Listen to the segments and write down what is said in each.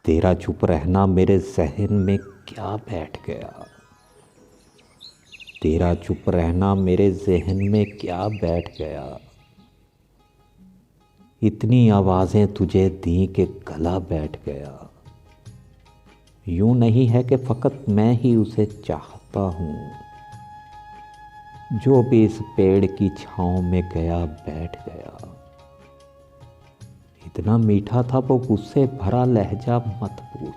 तेरा चुप रहना मेरे ज़हन में क्या बैठ गया। तेरा चुप रहना मेरे ज़हन में क्या बैठ गया। इतनी आवाज़ें तुझे दी कि गला बैठ गया। यूं नहीं है कि फ़कत मैं ही उसे चाहता हूँ। जो भी इस पेड़ की छाँव में गया बैठ गया। इतना मीठा था वो गुस्से भरा लहजा मत पूछ।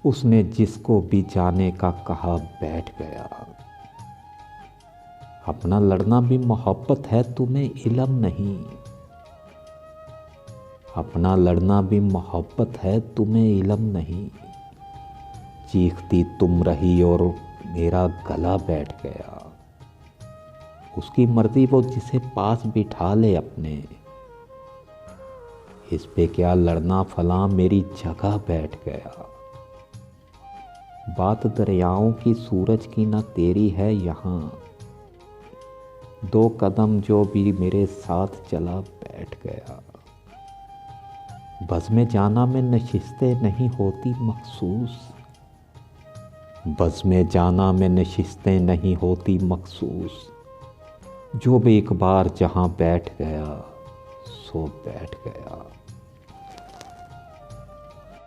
उसने जिसको भी जाने का कहा बैठ गया। अपना लड़ना भी मोहब्बत है तुम्हें इल्म नहीं। अपना लड़ना भी मोहब्बत है तुम्हें इल्म नहीं। चीखती तुम रही और मेरा गला बैठ गया। उसकी मर्जी वो जिसे पास बिठा ले अपने। इस पे क्या लड़ना फलां मेरी जगह बैठ गया। बात दरियाओं की सूरज की ना तेरी है यहाँ। दो कदम जो भी मेरे साथ चला बैठ गया। बज़्म जाना में नशिस्तें नहीं होती मखसूस। बज़्म जाना में नशिस्तें नहीं होती मखसूस। जो भी एक बार जहाँ बैठ गया सो बैठ गया।